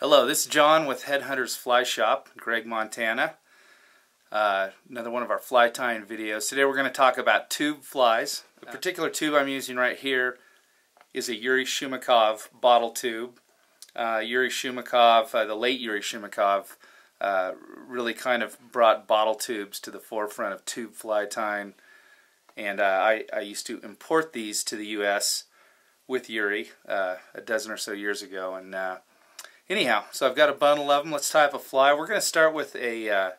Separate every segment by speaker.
Speaker 1: Hello, this is John with Headhunters Fly Shop, Gregg, Montana. Another one of our fly tying videos. Today we're going to talk about tube flies. The particular tube I'm using right here is a Yuri Shumakov bottle tube. Yuri Shumakov, the late Yuri Shumakov, really kind of brought bottle tubes to the forefront of tube fly tying. And I used to import these to the U.S. with Yuri a dozen or so years ago. And anyhow, so I've got a bundle of them. Let's tie up a fly. We're going to start with a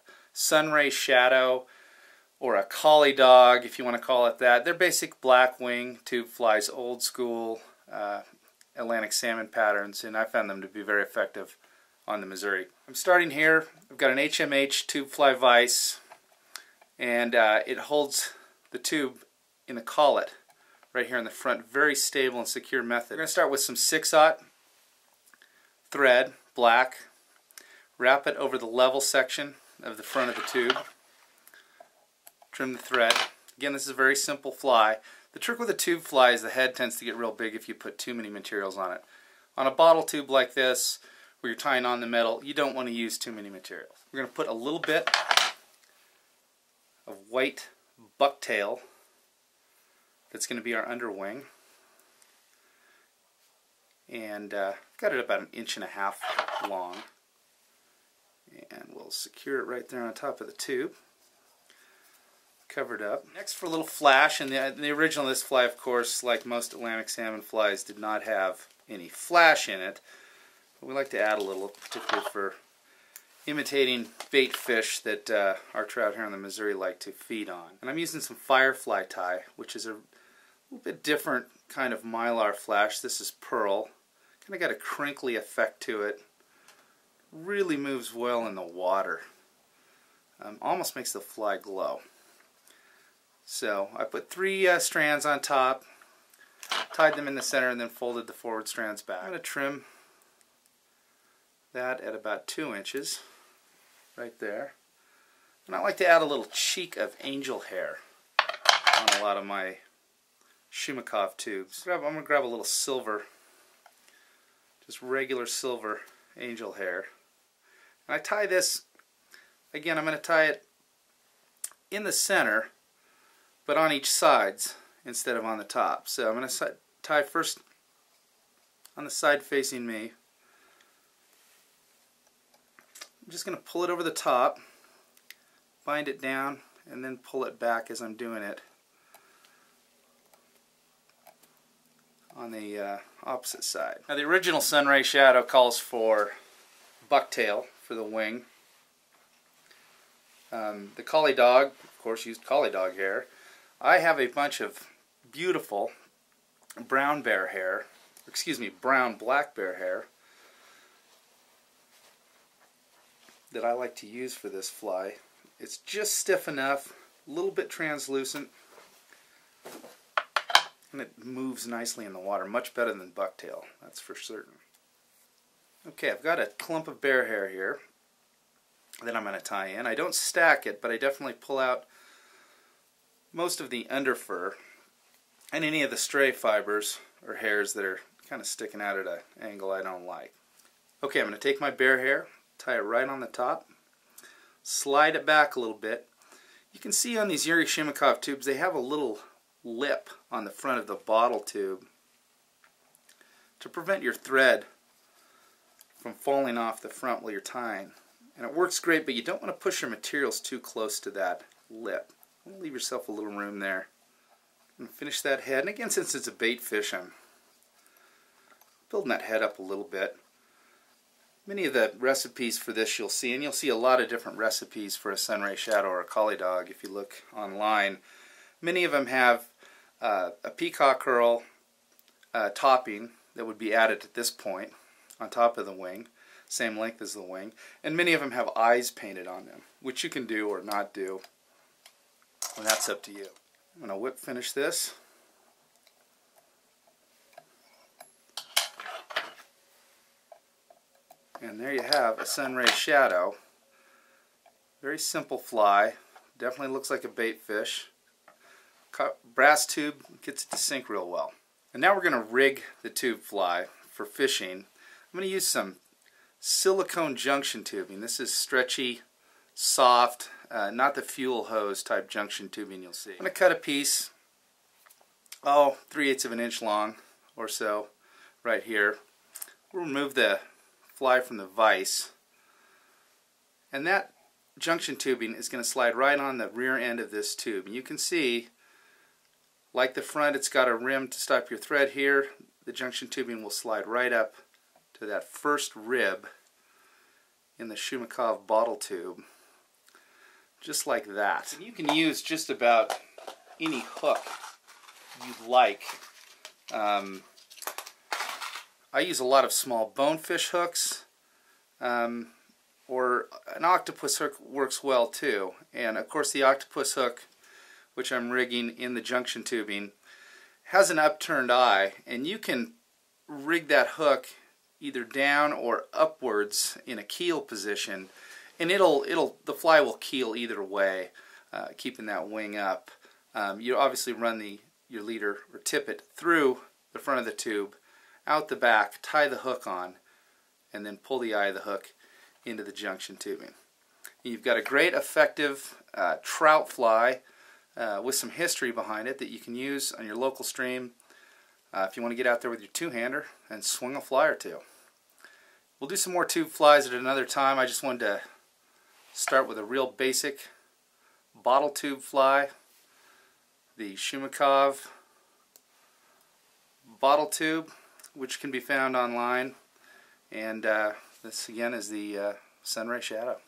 Speaker 1: Ray Shadow or a collie dog, if you want to call it that. They're basic black wing tube flies, old school Atlantic salmon patterns, and I found them to be very effective on the Missouri. I'm starting here. I've got an HMH tube fly vise, and it holds the tube in the collet right here in the front. Very stable and secure method. We're going to start with some 6/0 thread, black, wrap it over the level section of the front of the tube, trim the thread. Again, this is a very simple fly. The trick with a tube fly is the head tends to get real big if you put too many materials on it. On a bottle tube like this, where you're tying on the metal, you don't want to use too many materials. We're going to put a little bit of white bucktail that's going to be our underwing. And got it about 1.5 inches long, and we'll secure it right there on top of the tube, covered up. Next, for a little flash, and the original this fly, of course, like most Atlantic salmon flies, did not have any flash in it, but we like to add a little, particularly for imitating bait fish that our trout here in the Missouri like to feed on. And I'm using some firefly tie, which is a little bit different kind of mylar flash. This is pearl. Kind of got a crinkly effect to it. Really moves well in the water. Almost makes the fly glow. So I put 3 strands on top, tied them in the center, and then folded the forward strands back. I'm going to trim that at about 2 inches, right there. And I like to add a little cheek of angel hair on a lot of my Shumakov tubes. I'm going to grab a little silver, just regular silver angel hair. And I tie this, again, I'm going to tie it in the center, but on each sides instead of on the top. So I'm going to tie first on the side facing me. I'm just going to pull it over the top, bind it down, and then pull it back as I'm doing it on the opposite side. Now, the original Ray Shadow calls for bucktail for the wing. The collie dog, of course, used collie dog hair. I have a bunch of beautiful brown bear hair, brown black bear hair that I like to use for this fly. It's just stiff enough, a little bit translucent, and it moves nicely in the water, much better than bucktail, that's for certain. Okay, I've got a clump of bear hair here that I'm going to tie in. I don't stack it, but I definitely pull out most of the underfur and any of the stray fibers or hairs that are kind of sticking out at an angle I don't like. Okay, I'm going to take my bear hair, tie it right on the top, slide it back a little bit. You can see on these Yuri Shumakov tubes they have a little lip on the front of the bottle tube to prevent your thread from falling off the front while you're tying. And it works great, but you don't want to push your materials too close to that lip. Leave yourself a little room there. And finish that head. And again, since it's a bait fish, I'm building that head up a little bit. Many of the recipes for this you'll see, and you'll see a lot of different recipes for a Ray Shadow or a collie dog if you look online. Many of them have a peacock curl topping that would be added at this point on top of the wing, same length as the wing, and many of them have eyes painted on them, which you can do or not do, and that's up to you. I'm going to whip finish this. And there you have a Ray Shadow. Very simple fly, definitely looks like a bait fish. Brass tube gets it to sink real well. And now we're going to rig the tube fly for fishing. I'm going to use some silicone junction tubing. This is stretchy, soft, not the fuel hose type junction tubing you'll see. I'm going to cut a piece, 3/8 of an inch long or so, right here. We'll remove the fly from the vise, and that junction tubing is going to slide right on the rear end of this tube. And you can see, like the front, it's got a rim to stop your thread here. The junction tubing will slide right up to that first rib in the Ray-Shadow.mov bottle tube, just like that. And you can use just about any hook you'd like. I use a lot of small bonefish hooks, or an octopus hook works well too. And of course the octopus hook, which I'm rigging in the junction tubing, has an upturned eye, and you can rig that hook either down or upwards in a keel position, and the fly will keel either way, keeping that wing up. You obviously run your leader or tippet through the front of the tube, out the back, tie the hook on, and then pull the eye of the hook into the junction tubing. You've got a great effective trout fly with some history behind it that you can use on your local stream if you want to get out there with your two-hander and swing a fly or two. We'll do some more tube flies at another time. I just wanted to start with a real basic bottle tube fly, the Ray-Shadow.mov bottle tube, which can be found online. And this again is the Ray Shadow.